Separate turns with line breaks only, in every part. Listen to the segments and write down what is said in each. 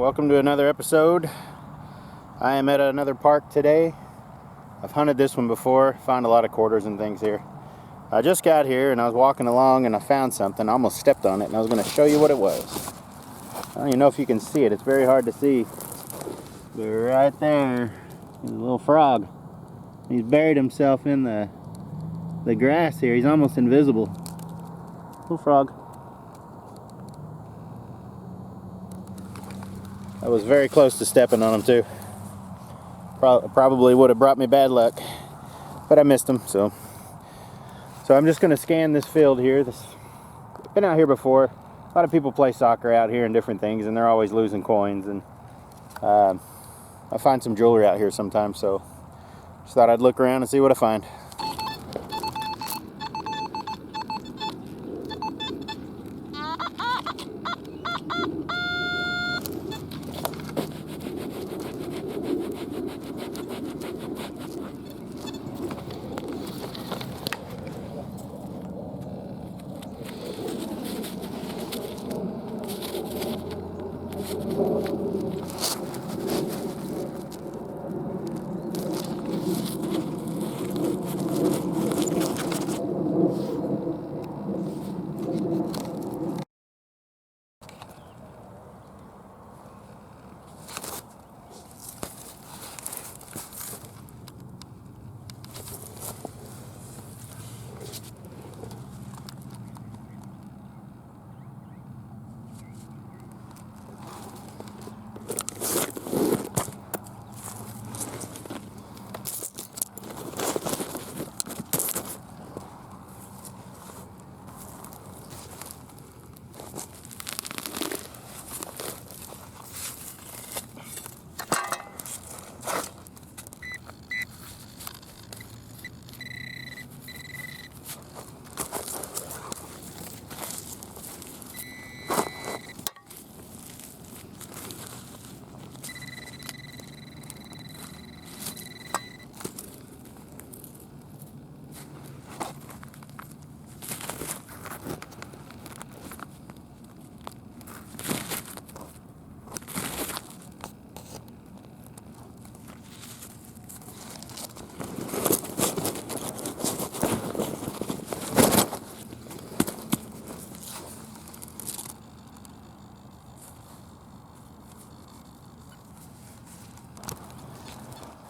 welcome to another episode. I am at another park today. I've hunted this one before, found a lot of quarters and things here. I just got here and I was walking along and I found something. I almost stepped on it and I was going to show you what it was. I don't even know if you can see it, it's very hard to see. But right there is a little frog. He's buried himself in the grass here. He's almost invisible. Little frog. I was very close to stepping on him too. Probably would have brought me bad luck, but I missed him. So I'm just going to scan this field here. I've been out here before. A lot of people play soccer out here and different things, and they're always losing coins. And I find some jewelry out here sometimes, so just thought I'd look around and see what I find.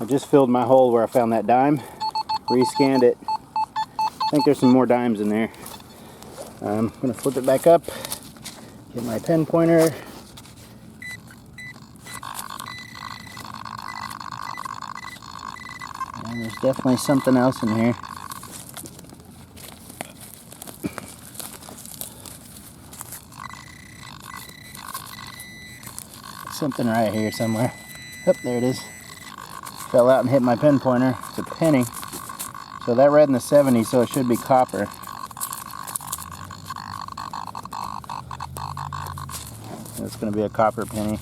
I just filled my hole where I found that dime, rescanned it. I think there's some more dimes in there. I'm going to flip it back up, get my pen pointer. And there's definitely something else in here. Something right here somewhere. Oh, there it is. Fell out and hit my pen pointer. It's a penny. So that read in the 70s, so it should be copper. It's going to be a copper penny.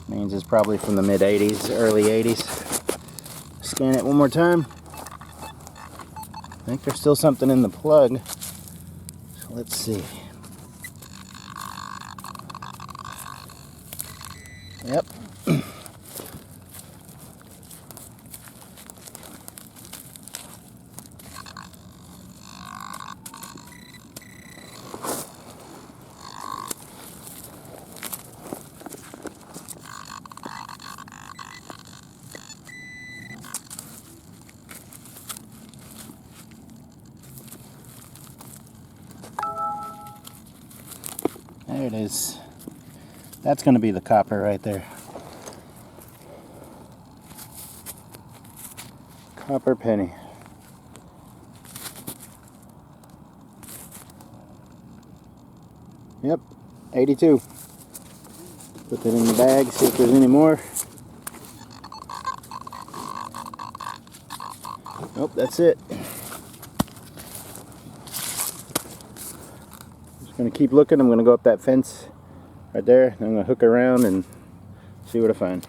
Means it's probably from the mid 80s, early 80s. Scan it one more time. I think there's still something in the plug. So let's see. Yep. There it is. That's going to be the copper right there. Copper penny. Yep, 82. Put that in the bag, see if there's any more. Nope, that's it. Just going to keep looking. I'm going to go up that fence right there. I'm going to hook around and see what I find.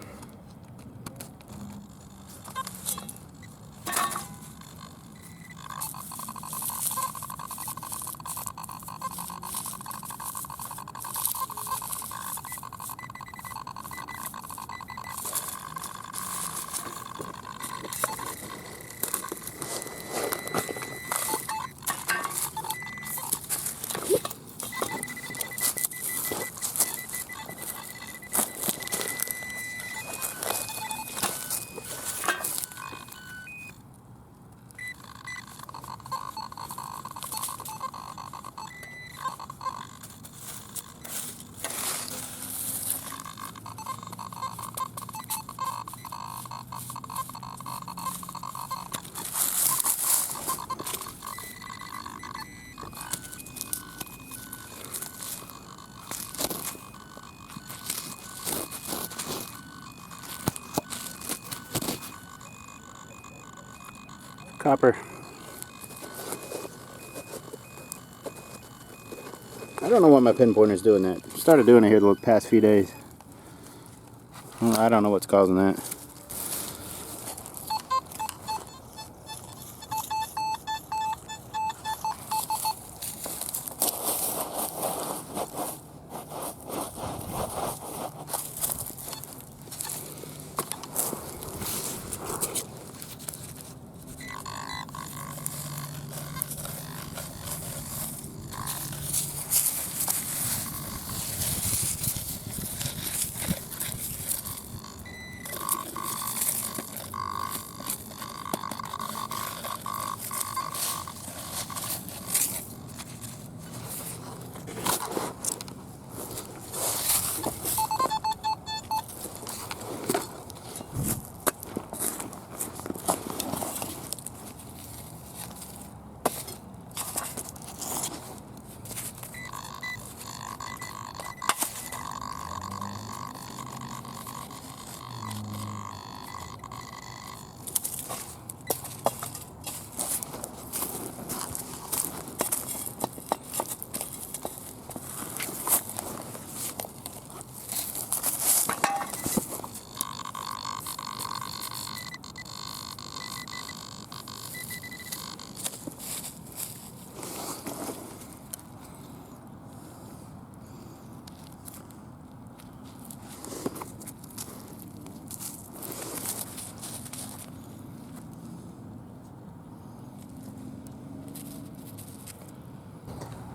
copper. I don't know why my pinpointer's doing that. Started doing it here the past few days. I don't know what's causing that.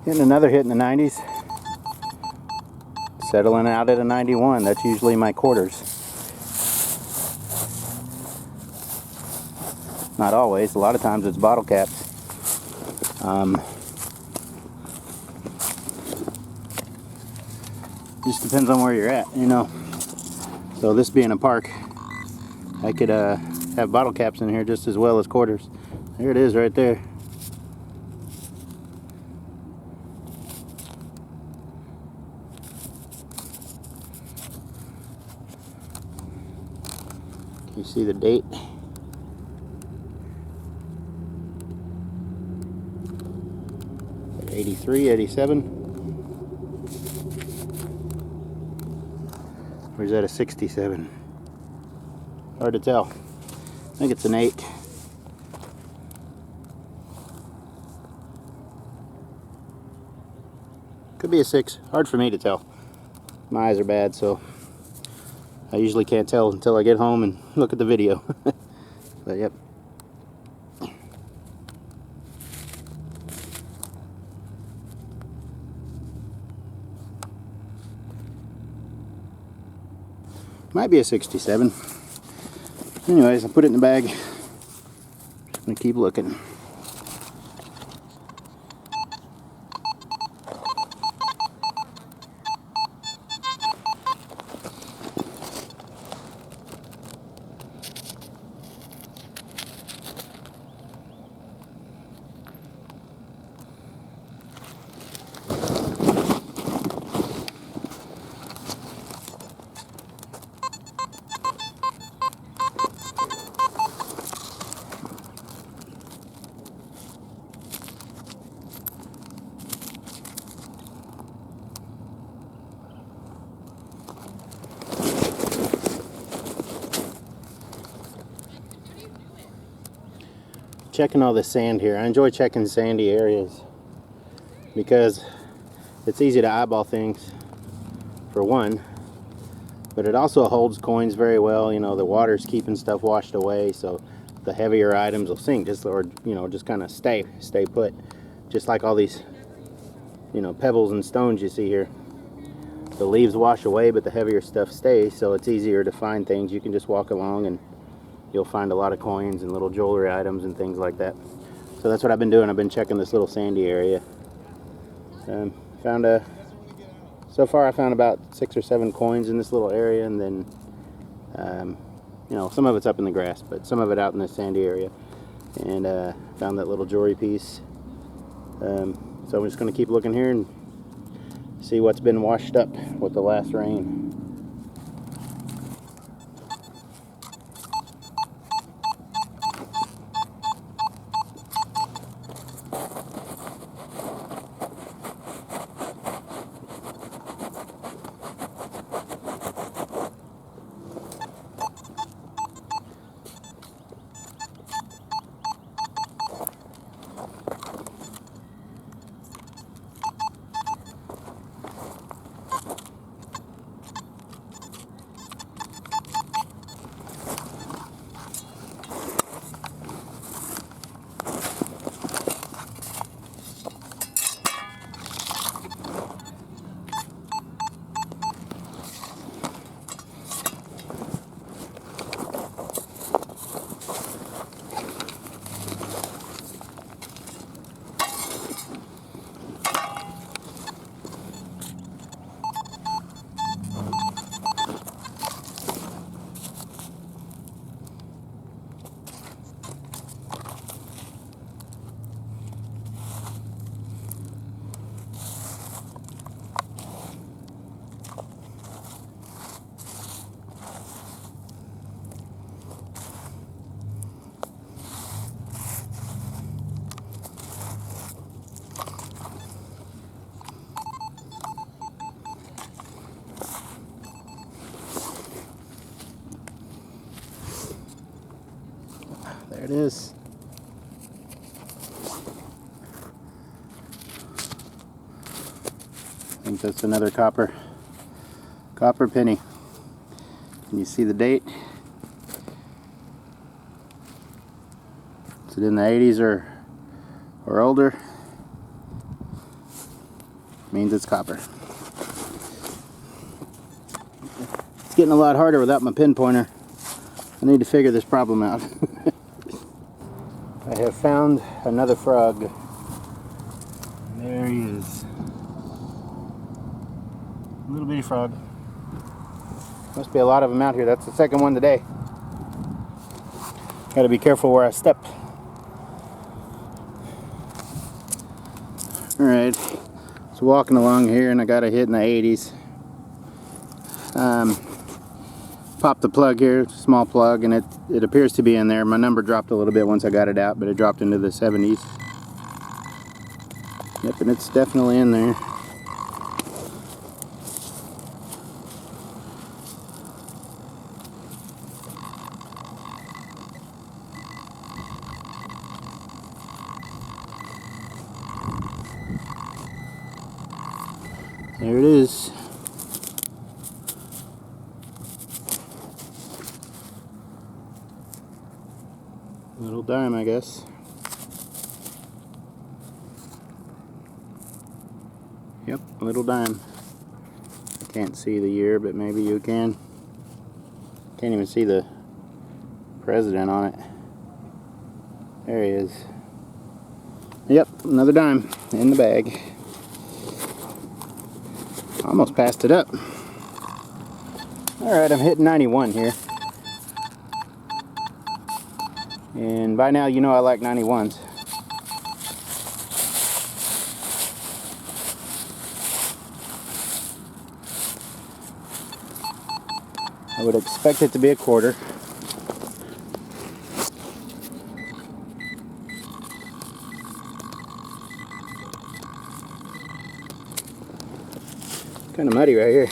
Getting another hit in the 90s. Settling out at a 91. That's usually my quarters. Not always. A lot of times it's bottle caps. Just depends on where you're at, you know. So this being a park, I could have bottle caps in here just as well as quarters. There it is right there. You see the date? '83, '87. Or is that a 67? Hard to tell. I think it's an 8. Could be a 6. Hard for me to tell. My eyes are bad, so I usually can't tell until I get home and look at the video. But yep. Might be a 67. Anyways, I'll put it in the bag. Just gonna keep looking. Checking all the sand here. I enjoy checking sandy areas because it's easy to eyeball things, for one, but it also holds coins very well. You know, the water's keeping stuff washed away, so the heavier items will sink, just, or you know, just kind of stay put, just like all these, you know, pebbles and stones you see here. The leaves wash away, but the heavier stuff stays, so it's easier to find things. You can just walk along and you'll find a lot of coins and little jewelry items and things like that. So that's what I've been doing. I've been checking this little sandy area. So far I found about 6 or 7 coins in this little area, and then you know, some of it's up in the grass, but some of it out in this sandy area. And found that little jewelry piece. So I'm just going to keep looking here and see what's been washed up with the last rain. it is. I think that's another copper penny. Can you see the date? Is it in the 80s or older? Means it's copper. It's getting a lot harder without my pinpointer. I need to figure this problem out. I have found another frog. There he is. Little bitty frog. Must be a lot of them out here. That's the second one today. Gotta be careful where I step. Alright, so walking along here and I got a hit in the 80s. Popped the plug here, small plug, and it appears to be in there. My number dropped a little bit once I got it out, but it dropped into the 70s. Yep, and it's definitely in there. There it is. Little dime, I guess. Yep, little dime. I can't see the year, but maybe you can. Can't even see the president on it. There he is. Yep, another dime in the bag. Almost passed it up. Alright, I'm hitting 91 here. And by now you know I like 91s. I would expect it to be a quarter. Kind of muddy right here.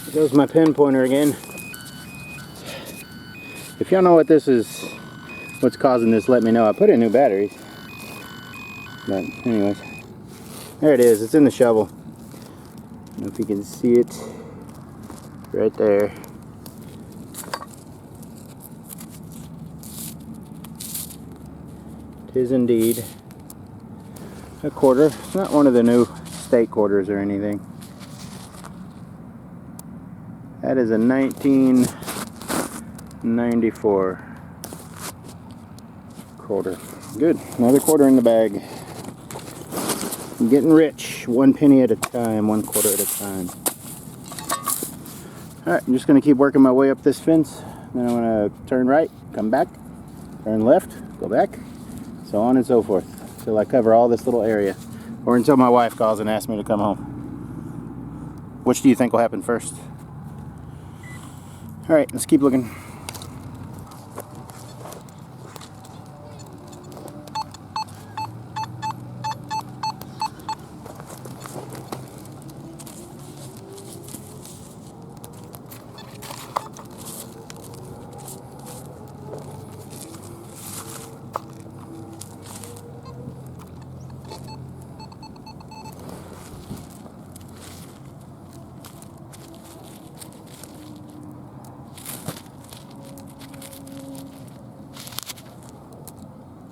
There goes my pin pointer again. If y'all know what this is, what's causing this, let me know. I put in new batteries. But anyways, there it is. It's in the shovel. I don't know if you can see it right there. It is indeed a quarter. It's not one of the new state quarters or anything. That is a 1994 quarter. Good. Another quarter in the bag. I'm getting rich. 1 penny at a time, 1 quarter at a time. Alright, I'm just going to keep working my way up this fence. Then I'm going to turn right, come back, turn left, go back, so on and so forth, until I cover all this little area, or until my wife calls and asks me to come home. Which do you think will happen first? Alright, let's keep looking.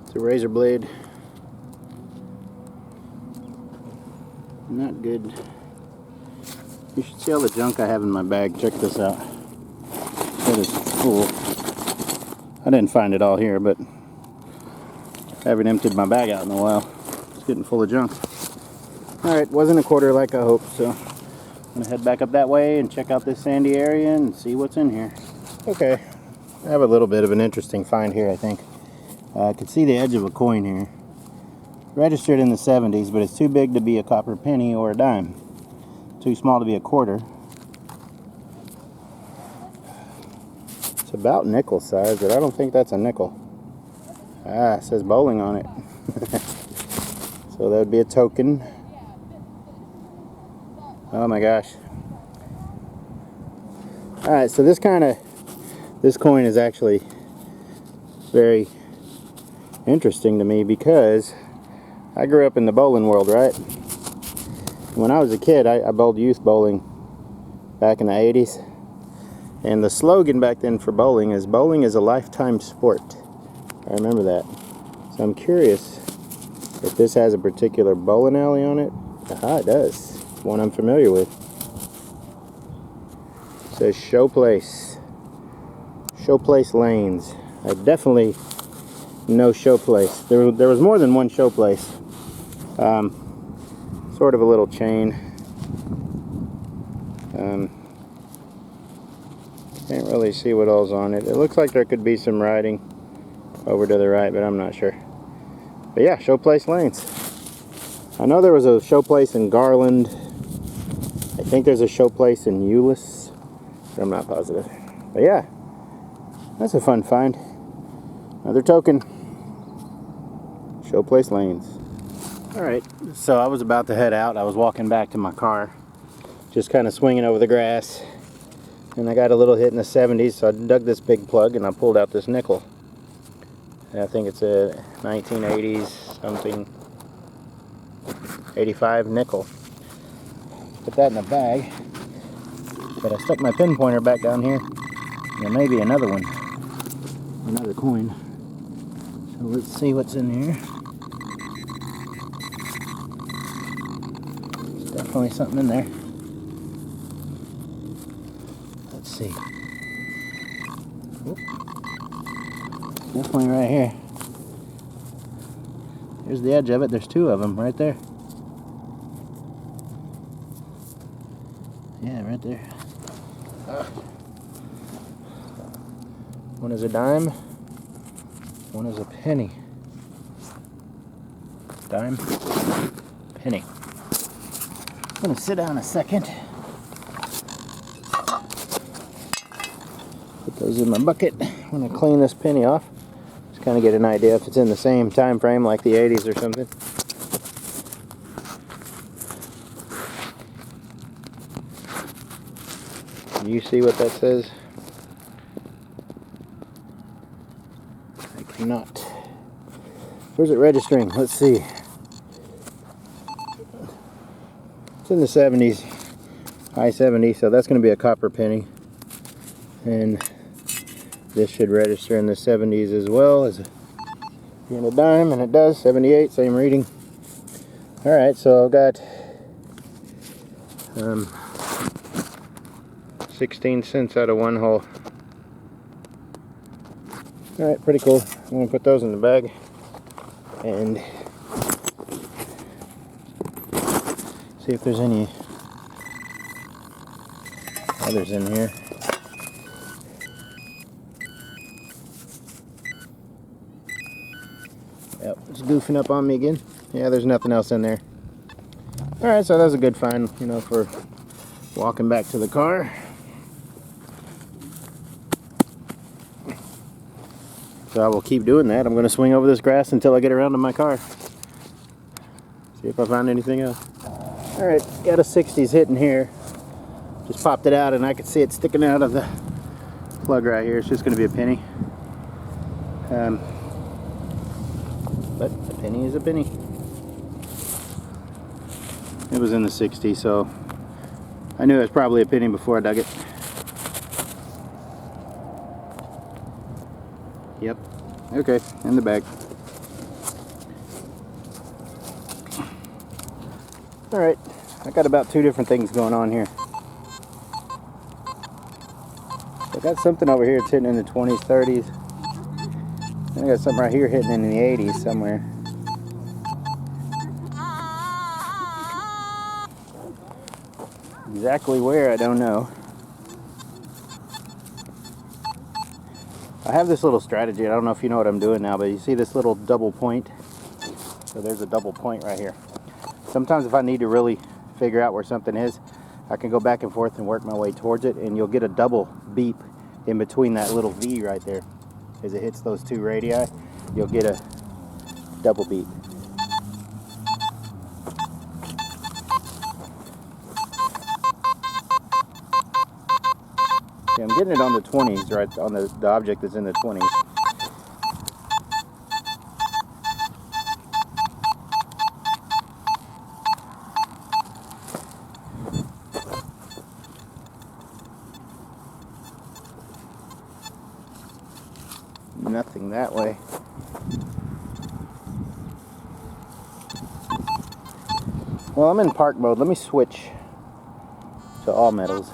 It's a razor blade. Not good. You should see all the junk I have in my bag. Check this out. That is full. I didn't find it all here, but I haven't emptied my bag out in a while. It's getting full of junk. Alright, wasn't a quarter like I hoped, so I'm going to head back up that way and check out this sandy area and see what's in here. Okay, I have a little bit of an interesting find here, I think. I can see the edge of a coin here. Registered in the 70s, but it's too big to be a copper penny or a dime. Too small to be a quarter. It's about nickel size, but I don't think that's a nickel. Ah, it says bowling on it. So that would be a token. Oh my gosh. Alright, so this coin is actually very interesting to me because I grew up in the bowling world, right? When I was a kid, I bowled youth bowling back in the 80s. And the slogan back then for bowling is a lifetime sport. I remember that. So I'm curious if this has a particular bowling alley on it. Aha, it does. It's one I'm familiar with. It says Showplace. Showplace Lanes. I definitely know Showplace. There was more than one Showplace. Sort of a little chain. Can't really see what all's on it. It looks like there could be some writing over to the right, but I'm not sure. But yeah, Showplace Lanes. I know there was a Showplace in Garland. I think there's a Showplace in Euless, but I'm not positive. But yeah, that's a fun find. Another token. Showplace Lanes. Alright, so I was about to head out. I was walking back to my car, just kind of swinging over the grass. And I got a little hit in the 70s, so I dug this big plug and I pulled out this nickel. And I think it's a 1980s something, 85 nickel. Put that in a bag. But I stuck my pinpointer back down here. There may be another one, another coin. So let's see what's in here. There's definitely something in there. Let's see. Oop. Definitely right here. Here's the edge of it. There's two of them right there. Yeah, right there. One is a dime. One is a penny. Dime. Penny. I'm gonna sit down a second. Put those in my bucket. I'm gonna clean this penny off. Just kind of get an idea if it's in the same time frame like the 80s or something. Can you see what that says? I cannot. Where's it registering? Let's see. It's in the 70s, high 70s, so that's going to be a copper penny. And this should register in the 70s as well as being a dime, and it does, 78, same reading. Alright, so I've got 16 cents out of one hole. Alright, pretty cool. I'm going to put those in the bag and see if there's any others in here. Yep, it's goofing up on me again. Yeah, there's nothing else in there. Alright, so that was a good find, you know, for walking back to the car. So I will keep doing that. I'm going to swing over this grass until I get around to my car. See if I find anything else. Alright, got a 60s hitting here. Just popped it out and I could see it sticking out of the plug right here. It's just going to be a penny. But a penny is a penny. It was in the 60s, so I knew it was probably a penny before I dug it. Yep. Okay, in the bag. Alright, I got about two different things going on here. I got something over here that's hitting in the 20s, 30s. And I got something right here hitting in the 80s somewhere. Exactly where, I don't know. I have this little strategy. I don't know if you know what I'm doing now, but you see this little double point? So there's a double point right here. Sometimes if I need to really figure out where something is, I can go back and forth and work my way towards it, and you'll get a double beep in between that little V right there. As it hits those two radii, you'll get a double beep. See, I'm getting it on the 20s, right on the object that's in the 20s. Nothing that way. Well, I'm in park mode. Let me switch to all metals.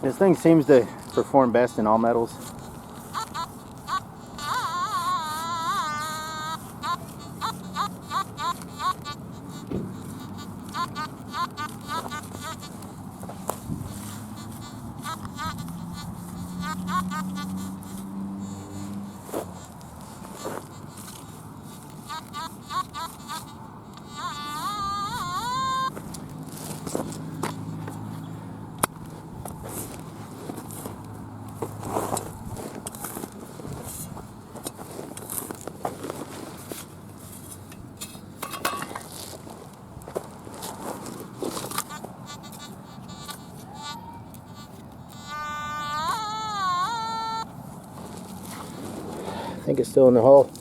This thing seems to perform best in all metals. I think it's still in the hole.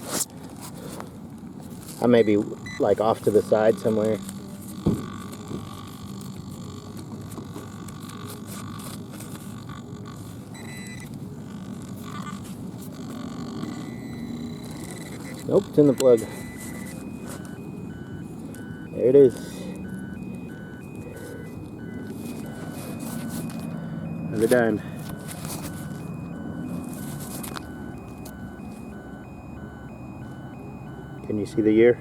I may be like off to the side somewhere. Nope, it's in the plug. There it is. Another dime. Can you see the year?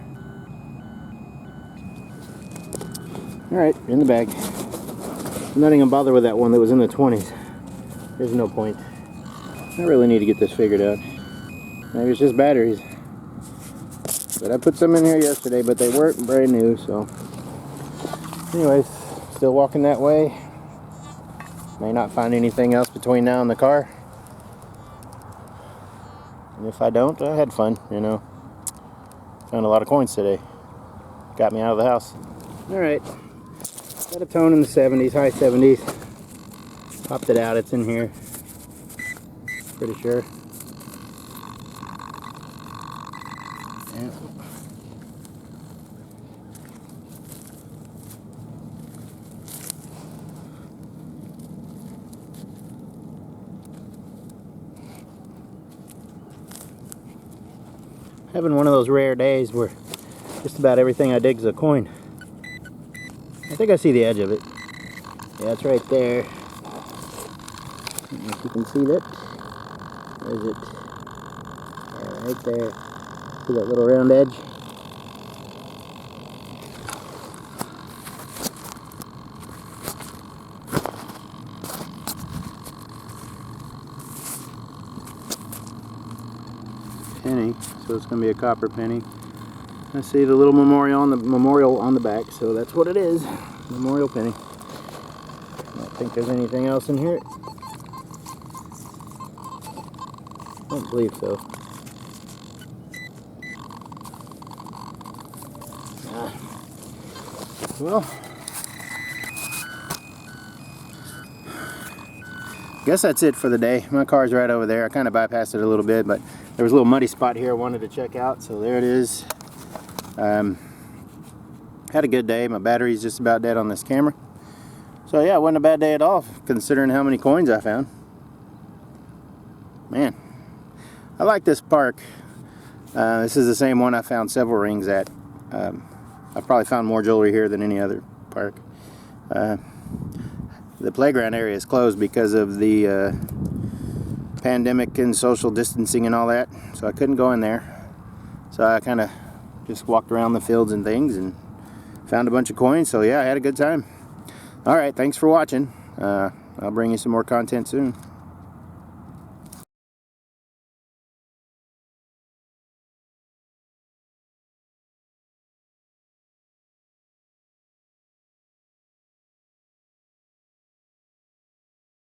Alright, in the bag. I'm not even gonna bother with that one that was in the 20s. There's no point. I really need to get this figured out. Maybe it's just batteries. But I put some in here yesterday, but they weren't brand new, so. Anyways, still walking that way. May not find anything else between now and the car. And if I don't, I had fun, you know. Found a lot of coins today. Got me out of the house. Alright. Got a tone in the 70s, high 70s. Popped it out, it's in here. Pretty sure. Yeah. Having one of those rare days where just about everything I dig is a coin. I think I see the edge of it. Yeah, it's right there. I don't know if you can see that. Where is it? Yeah, right there. See that little round edge? Penny, so it's going to be a copper penny. I see the little memorial on the back, so that's what it is. Memorial penny. I don't think there's anything else in here. I don't believe so. Well, I guess that's it for the day. My car's right over there. I kind of bypassed it a little bit, but there was a little muddy spot here I wanted to check out, so there it is. Had a good day. My battery's just about dead on this camera. So yeah, it wasn't a bad day at all, considering how many coins I found. Man, I like this park. This is the same one I found several rings at. I've probably found more jewelry here than any other park. The playground area is closed because of the pandemic and social distancing and all that, so I couldn't go in there. So I kind of just walked around the fields and things and found a bunch of coins. So yeah, I had a good time. Alright, thanks for watching. I'll bring you some more content soon.